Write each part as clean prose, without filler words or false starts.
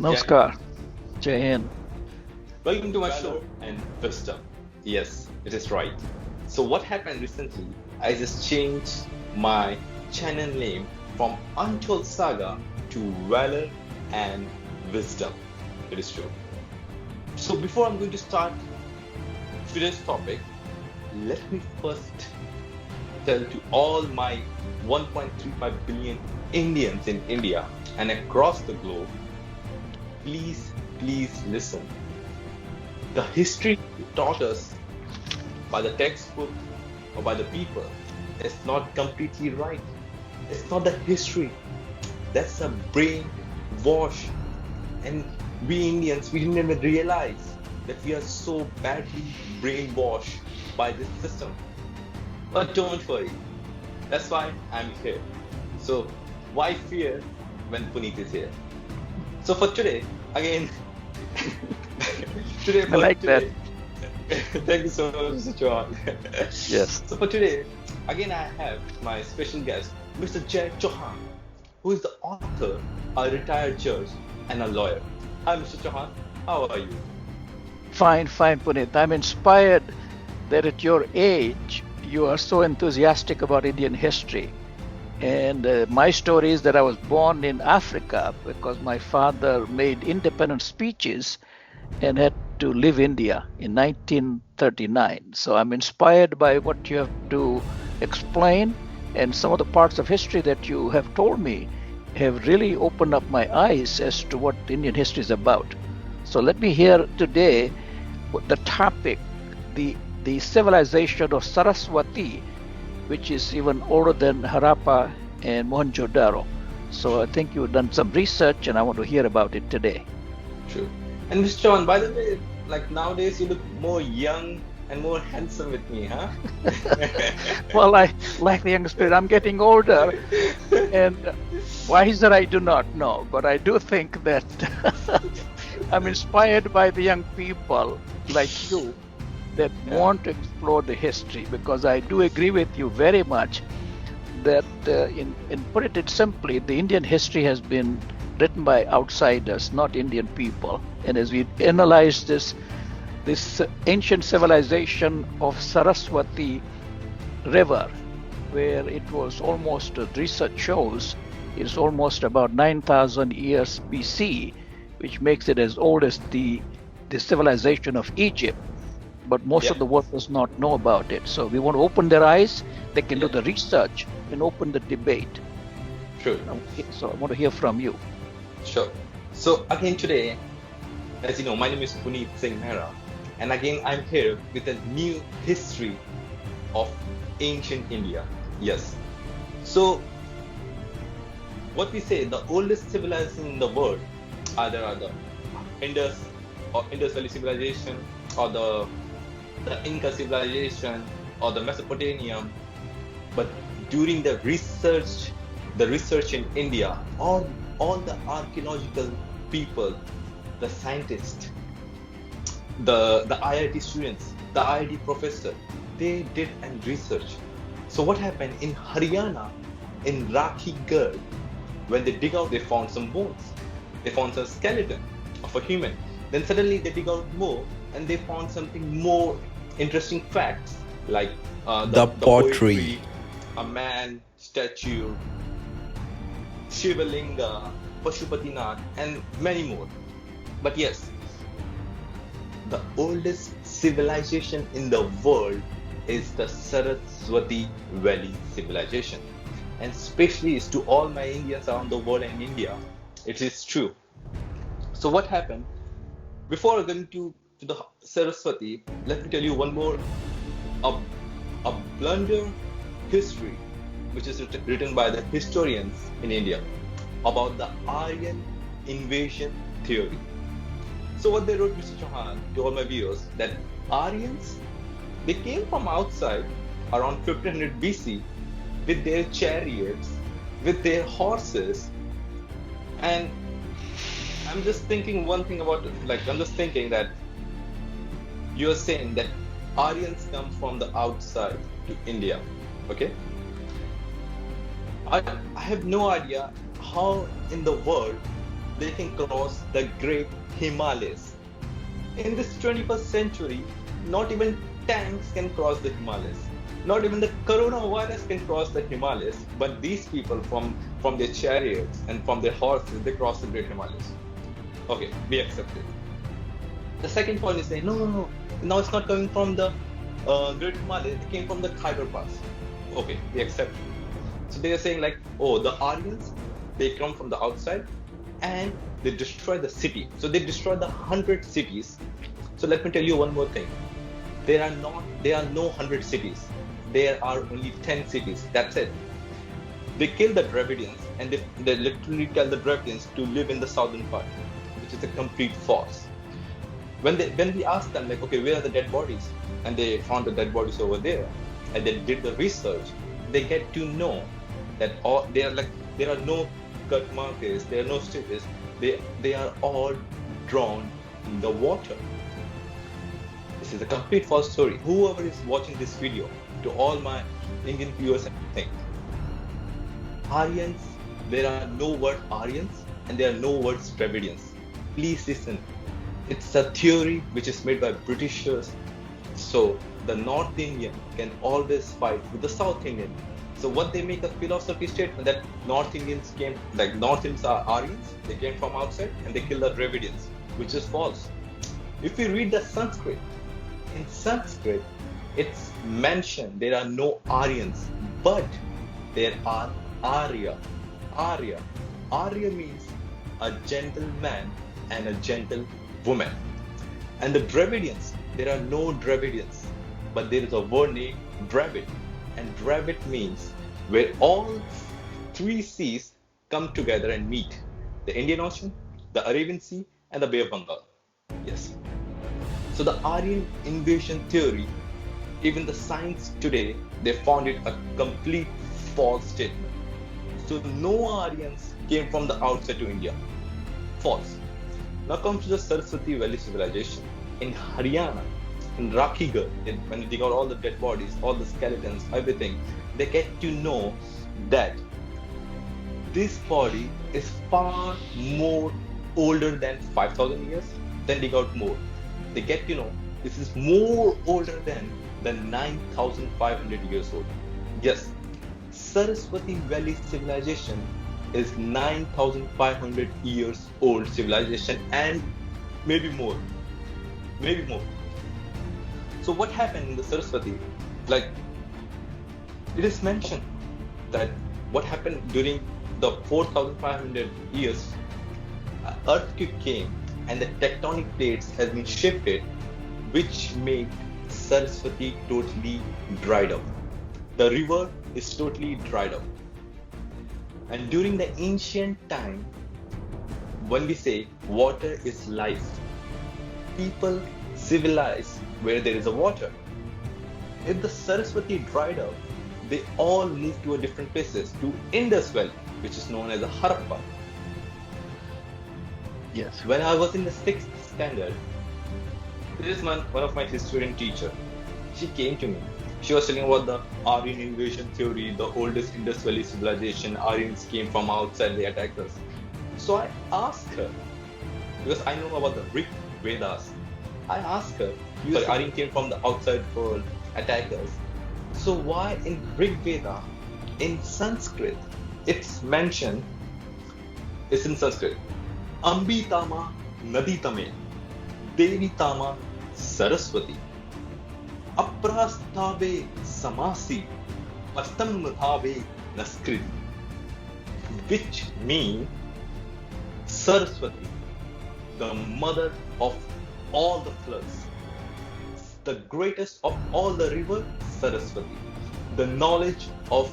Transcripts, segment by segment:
Jai Hind. Namaskar. Jai Hind. Welcome to my show and wisdom. Yes, it is right. So what happened recently? I just changed my channel name from Untold Saga to Valor and Wisdom. It is true. So before I'm going to start today's topic, let me first tell to all my 1.35 billion Indians in India and across the globe, please listen. The history taught us by the textbook or by the people is not completely right. It's not the history. That's a brain wash. And we Indians, we didn't even realize that we are so badly brainwashed by this system. But don't worry. That's why I'm here. So why fear when Puneet is here? So for today, again, I like that. Thank you so much, Mr. Chauhan. Yes. So for today, again, I have my special guest, Mr. Jay Chauhan, who is the author, a retired judge, and a lawyer. Hi, Mr. Chauhan. How are you? Fine, Puneet. I'm inspired that at your age, you are so enthusiastic about Indian history. And my story is that I was born in Africa because my father made independent speeches and had to leave India in 1939. So I'm inspired by what you have to explain, and some of the parts of history that you have told me have really opened up my eyes as to what Indian history is about. So let me hear today the topic, the civilization of Saraswati, which is even older than Harappa and Mohenjo-daro. So I think you've done some research and I want to hear about it today. True. And Mr. Chauhan, by the way, like nowadays you look more young and more handsome with me, huh? Well, I like the young spirit. I'm getting older, and why is that I do not know, but I do think that I'm inspired by the young people like you that want to explore the history, because I do agree with you very much that in put it simply, the Indian history has been written by outsiders, not Indian people. And as we analyze this ancient civilization of Saraswati River, where it was almost, research shows, it's almost about 9,000 years BC, which makes it as old as the civilization of Egypt. But most of the world does not know about it. So we want to open their eyes. They can do the research and open the debate. True. So I want to hear from you. Sure. So again today, as you know, my name is Puneet Singh Mehra, and again I'm here with a new history of ancient India. Yes. So what we say, the oldest civilization in the world either are the Indus or Indus Valley civilization, or the Inca civilization, or the Mesopotamian. But during the research in India, all the archaeological people, the scientists, the IIT students, the IIT professor, they did and research. So what happened in Haryana, in Rakhigarh, when they dig out, they found some bones. They found some skeleton of a human. Then suddenly they dig out more and they found something more interesting facts, like the poetry, a man, statue, Shivalinga, Pashupatinath, and many more. But yes, the oldest civilization in the world is the Saraswati Valley civilization. And especially to all my Indians around the world and India, it is true. So what happened? Before going to the Saraswati, let me tell you one more, a blunder history which is written by the historians in India about the Aryan invasion theory. So what they wrote, Mr. Chauhan, to all my viewers, that Aryans, they came from outside around 1500 BC with their chariots, with their horses, and I'm just thinking one thing about it, I'm just thinking that you're saying that Aryans come from the outside to India, okay? I have no idea how in the world they can cross the great Himalayas. In this 21st century, not even tanks can cross the Himalayas. Not even the coronavirus can cross the Himalayas, but these people from their chariots and from their horses, they cross the great Himalayas. Okay, we accept it. The second point is saying, no. Now it's not coming from the Great Himalayas, it came from the Khyber Pass. Okay, we accept it. So they are saying like, oh, the Aryans, they come from the outside and they destroy the city. So they destroy the 100 cities. So let me tell you one more thing. There are no 100 cities. There are only 10 cities. That's it. They kill the Dravidians and they literally tell the Dravidians to live in the southern part, which is a complete farce. When we asked them like, okay, where are the dead bodies? And they found the dead bodies over there, and they did the research, they get to know that there are no cut markers, there are no stitches, they are all drawn in the water. This is a complete false story. Whoever is watching this video, to all my Indian viewers, think Aryans, there are no word Aryans and there are no words Dravidians. Please listen. It's a theory which is made by Britishers. So the North Indian can always fight with the South Indian. So what they make a philosophy statement that North Indians are Aryans, they came from outside and they killed the Dravidians, which is false. If you read the Sanskrit, in Sanskrit, it's mentioned there are no Aryans, but there are Arya. Arya means a gentleman and a gentle woman. And the Dravidians, there are no Dravidians, but there is a word named Dravid. And Dravid means where all three seas come together and meet. The Indian Ocean, the Arabian Sea, and the Bay of Bengal. Yes. So the Aryan invasion theory, even the science today, they found it a complete false statement. So no Aryans came from the outside to India. False. Now comes to the Saraswati Valley civilization. In Haryana, in Rakhigarh, when they dig out all the dead bodies, all the skeletons, everything, they get to know that this body is far more older than 5,000 years. Then dig out more. They get to know this is more older than 9,500 years old. Yes, Saraswati Valley civilization is 9,500 years old civilization and maybe more. So what happened in the Saraswati? Like, it is mentioned that what happened during the 4,500 years, an earthquake came and the tectonic plates has been shifted, which made Saraswati totally dried up. The river is totally dried up. And during the ancient time, when we say water is life, people civilize where there is a water. If the Saraswati dried up, they all moved to a different places, to Indus Valley, which is known as a Harappa. Yes. When I was in the 6th standard, this is one of my historian teacher. She came to me. She was telling about the Aryan invasion theory, the oldest Indus Valley civilization. Aryans came from outside, they attacked us. So I asked her, because I know about the Rig Vedas, I asked her, Aryan came from the outside world, attacked us. So why in Rig Veda, in Sanskrit, it's mentioned, it's in Sanskrit, Ambitama Naditame, Devitama Saraswati, Aprastave Samasi, Astamnatave Naskriti, which means Saraswati, the mother of all the floods, the greatest of all the rivers, Saraswati, the knowledge of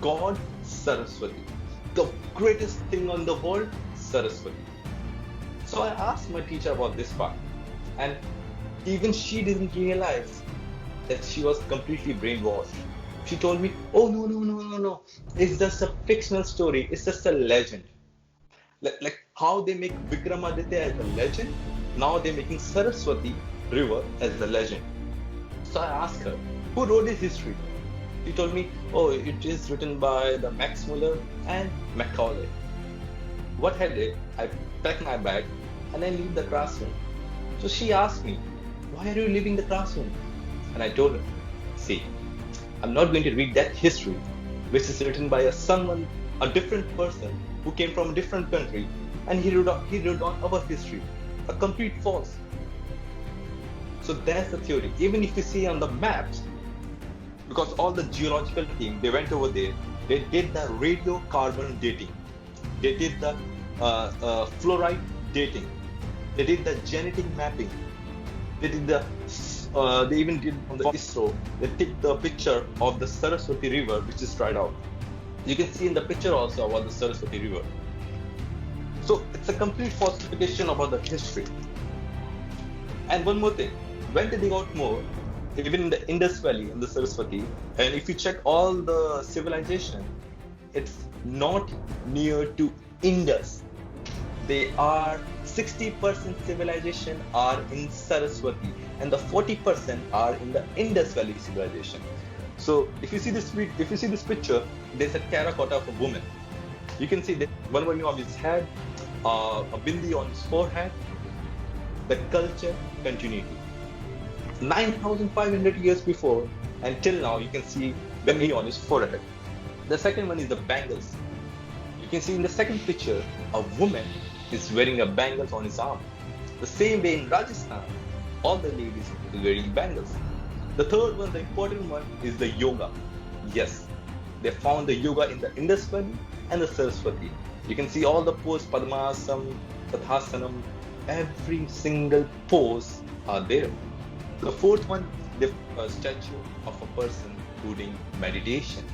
God, Saraswati, the greatest thing on the world, Saraswati. So I asked my teacher about this part, and even she didn't realize that she was completely brainwashed. She told me, oh no, it's just a fictional story, it's just a legend. Like how they make Vikramaditya as a legend, now they're making Saraswati river as a legend. So I asked her, who wrote this history? She told me, oh, it is written by the Max Muller and Macaulay. what I did, I packed my bag and I leave the classroom. So she asked me, "Why are you leaving the classroom?" And I told her, "See, I'm not going to read that history, which is written by a different person who came from a different country, and he wrote on our history. A complete false." So that's the theory. Even if you see on the maps, because all the geological team, they went over there, they did the radiocarbon dating, they did the fluoride dating, they did the genetic mapping, they did they even did on the ISRO, they took the picture of the Saraswati river, which is dried out. You can see in the picture also about the Saraswati river. So it's a complete falsification about the history. And one more thing, when they dig out more, even in the Indus Valley and the Saraswati, and if you check all the civilization, it's not near to Indus. They are 60% civilization are in Saraswati, and the 40% are in the Indus Valley civilization. So if you see this picture, there's a terracotta of a woman. You can see that one on his head, a bindi on his forehead. The culture continuity. 9,500 years before and till now, you can see bindi on his forehead. The second one is the bangles. You can see in the second picture, a woman is wearing a bangles on his arm. The same way in Rajasthan, all the ladies are wearing bangles. The third one, the important one, is the yoga. Yes, they found the yoga in the Indus Valley and the Saraswati. You can see all the poses, Padmasam, Tadhasanam, every single pose are there. The fourth one, the statue of a person doing meditation.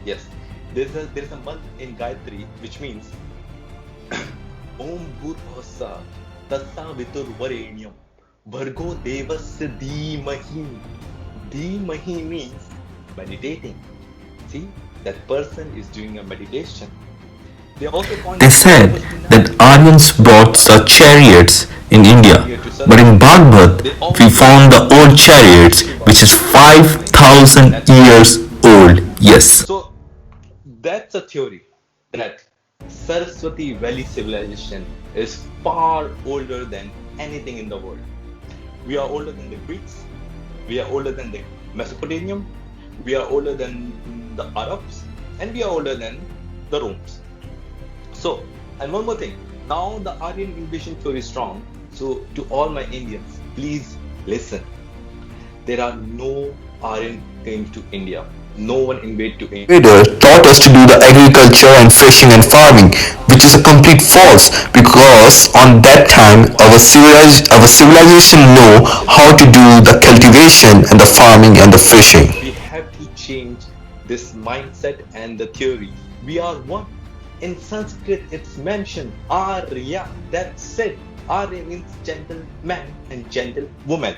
Yes, there is a month in Gayatri which means Om Bhurvasa Tatsa Vitur Varenyam Bhargo Devasya Dhimahi. Dhimahi means meditating. See, that person is doing a meditation. They said that Aryans brought the chariots in India, but in Bharat we found the old chariots which is 5,000 years old. Yes. So that's a theory that Saraswati Valley civilization is far older than anything in the world. We are older than the Greeks, we are older than the Mesopotamian, we are older than the Arabs, and we are older than the Romans. So, and one more thing, now the Aryan invasion theory is strong. So, to all my Indians, please listen. There are no Aryan came to India. No one invaded to India. Invader taught us to do the agriculture and fishing and farming, which is a complete false because on that time our civilization know how to do the cultivation and the farming and the fishing. We have to change this mindset and the theory. We are one. In Sanskrit, it's mentioned Arya. That's it. Arya means gentleman and gentlewoman.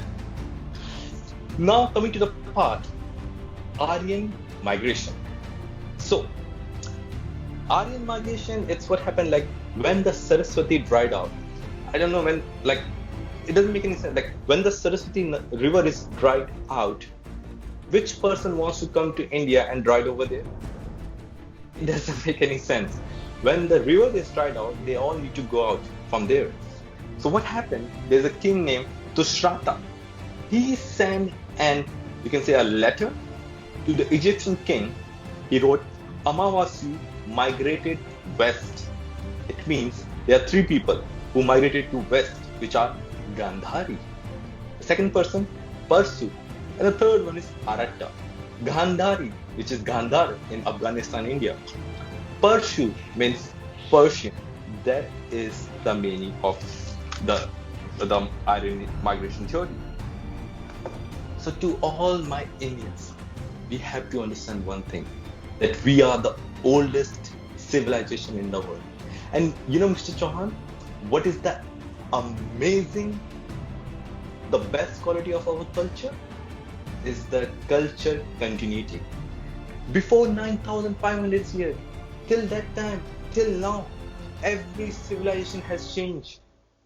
Now coming to the part, Aryan migration. So, Aryan migration, it's what happened like when the Saraswati dried out. I don't know when, like, it doesn't make any sense. Like, when the Saraswati river is dried out, which person wants to come to India and dried over there? It doesn't make any sense. When the river is dried out, they all need to go out from there. So what happened? There's a king named Tushrata. He sent you can say a letter to the Egyptian king. He wrote, Amavasyu migrated west. It means there are three people who migrated to west, which are Gandhari. The second person, Parsu. And the third one is Aratta. Gandhari, which is Gandhar in Afghanistan, India. Pershu means Persian. That is the meaning of the Aryan migration theory. So to all my Indians, we have to understand one thing, that we are the oldest civilization in the world. And you know, Mr. Chauhan, what is the best quality of our culture? Is the culture continuity. Before 9,500 years, till that time, till now, every civilization has changed.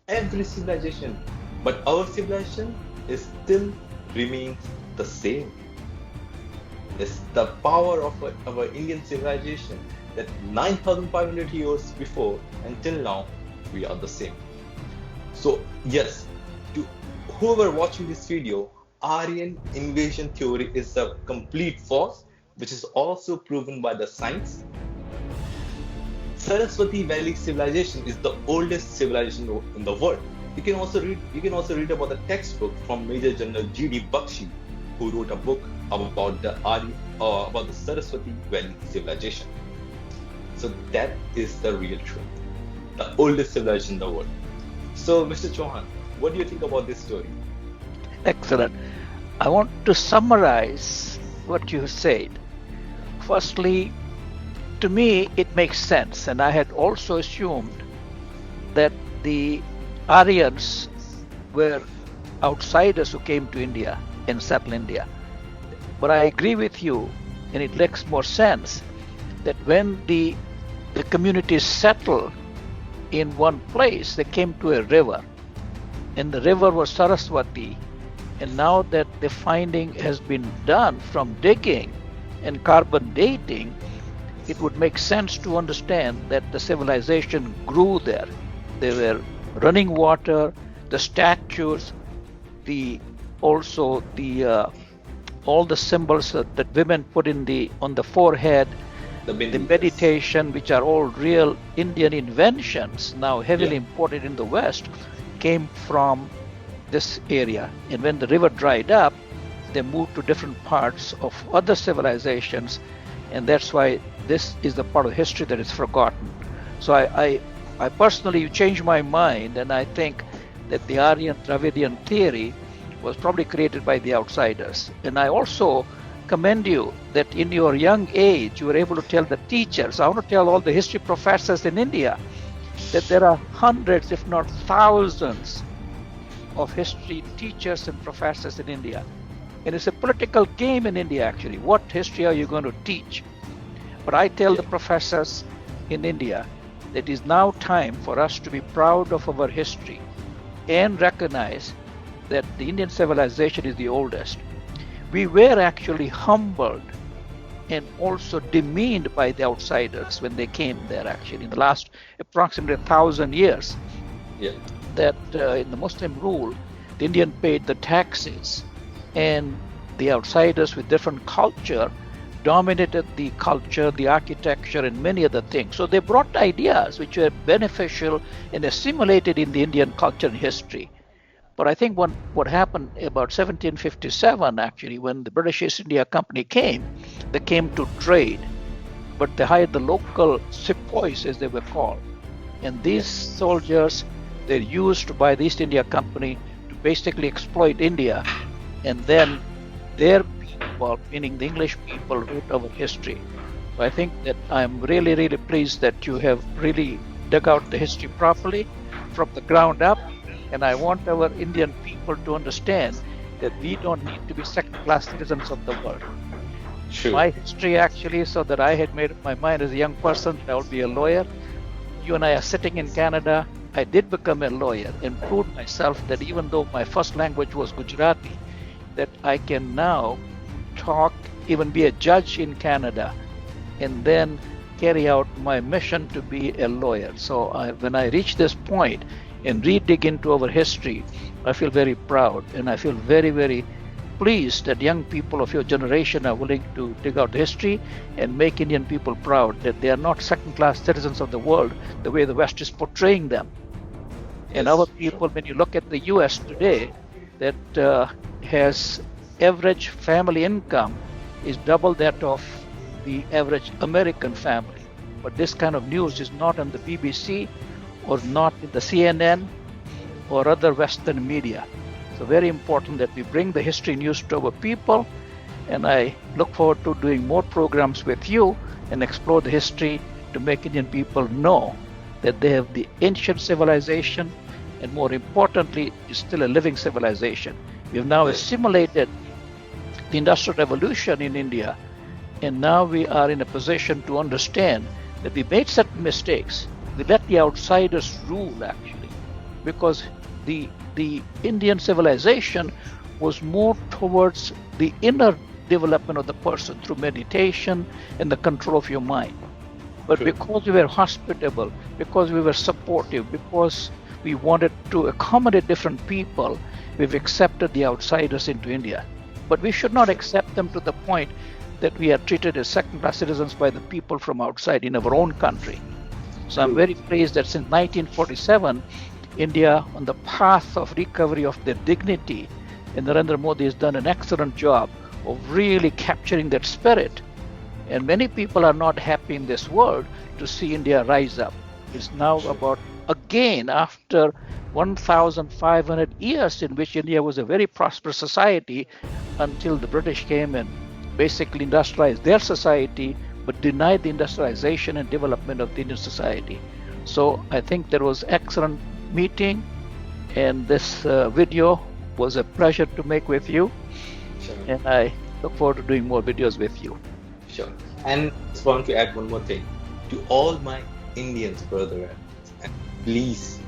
Every civilization. But our civilization is still remains the same. It's the power of our Indian civilization that 9,500 years before until now, we are the same. So, yes, to whoever watching this video, Aryan invasion theory is a complete false, which is also proven by the science. Saraswati Valley civilization is the oldest civilization in the world. You can also read about the textbook from Major General G.D. Bakshi, who wrote a book about the Saraswati Valley civilization. So that is the real truth, the oldest civilization in the world. So, Mr. Chauhan, what do you think about this story? Excellent. I want to summarize what you said. Firstly, to me, it makes sense, and I had also assumed that the Aryans were outsiders who came to India and settled India. But I agree with you, and it makes more sense that when the communities settled in one place, they came to a river, and the river was Saraswati. And now that the finding has been done from digging and carbon dating, it would make sense to understand that the civilization grew there. There were running water, the statues, all the symbols that women put on the forehead, the meditation, which are all real Indian inventions, now heavily imported in the West, came from this area. And when the river dried up, they moved to different parts of other civilizations, and that's why this is the part of history that is forgotten. So I personally changed my mind, and I think that the Aryan Dravidian theory was probably created by the outsiders. And I also commend you that in your young age you were able to tell the teachers, I want to tell all the history professors in India, that there are hundreds, if not thousands, of history teachers and professors in India. And it's a political game in India, actually. What history are you going to teach? But I tell the professors in India that it is now time for us to be proud of our history and recognize that the Indian civilization is the oldest. We were actually humbled and also demeaned by the outsiders when they came there, actually, in the last approximately 1,000 years. That in the Muslim rule, the Indian paid the taxes, and the outsiders with different culture dominated the culture, the architecture, and many other things. So they brought ideas which were beneficial and assimilated in the Indian culture and history. But I think what happened about 1757, actually, when the British East India Company came, they came to trade, but they hired the local sepoys, as they were called. And these soldiers, they're used by the East India Company to basically exploit India, and then their people, meaning the English people, wrote our history. So I think that I'm really, really pleased that you have really dug out the history properly from the ground up, and I want our Indian people to understand that we don't need to be second-class citizens of the world. True. My history, actually, so that I had made up my mind as a young person that I would be a lawyer. You and I are sitting in Canada. I did become a lawyer and proved myself that even though my first language was Gujarati, that I can now talk, even be a judge in Canada, and then carry out my mission to be a lawyer. So when I reach this point and re-dig into our history, I feel very proud, and I feel very, very pleased that young people of your generation are willing to dig out history and make Indian people proud that they are not second-class citizens of the world the way the West is portraying them. And our people, when you look at the US today, that has average family income is double that of the average American family. But this kind of news is not on the BBC or not in the CNN or other Western media. So very important that we bring the history news to our people, and I look forward to doing more programs with you and explore the history to make Indian people know that they have the ancient civilization, and more importantly, is still a living civilization. We have now assimilated the Industrial Revolution in India, and now we are in a position to understand that we made certain mistakes. We let the outsiders rule, actually, because the Indian civilization was more towards the inner development of the person through meditation and the control of your mind. But True. because we were hospitable, because we were supportive, because we wanted to accommodate different people, we've accepted the outsiders into India. But we should not accept them to the point that we are treated as second-class citizens by the people from outside in our own country. So I'm very pleased that since 1947, India on the path of recovery of their dignity, and Narendra Modi has done an excellent job of really capturing that spirit. And many people are not happy in this world to see India rise up. It's now about, again, after 1,500 years in which India was a very prosperous society until the British came and basically industrialized their society, but denied the industrialization and development of the Indian society. So I think there was excellent meeting, and this video was a pleasure to make with you. Sure. And I look forward to doing more videos with you. Sure. And just want to add one more thing to all my Indians, brother, and please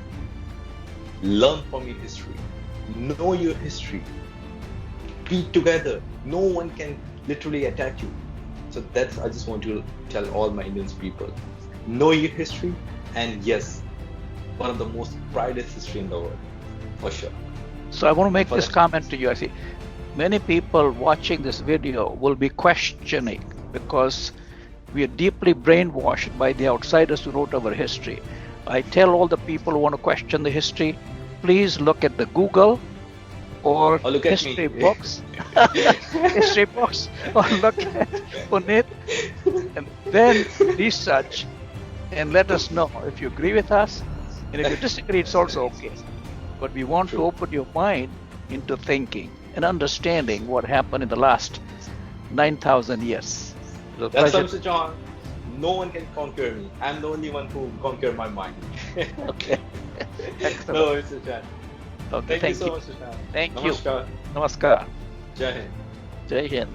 learn from your history, know your history, be together. No one can literally attack you. So that's, I just want to tell all my Indians people, know your history, and yes, one of the most proudest history in the world, for sure. So I want to make this comment to you. I see many people watching this video will be questioning because we are deeply brainwashed by the outsiders who wrote our history. I tell all the people who want to question the history, please look at the Google or look at history me. books, history books, or look at Puneet, and then research and let us know if you agree with us, and if you disagree, it's also okay. But we want to open your mind into thinking and understanding what happened in the last 9,000 years. That's Mr. John. No one can conquer me. I'm the only one who conquer my mind. Okay. Excellent. No, Mr. John. Okay, Thank you so much, Mr. John. Thank you. Namaskar. Namaskar. Jai Hind. Jai Hind.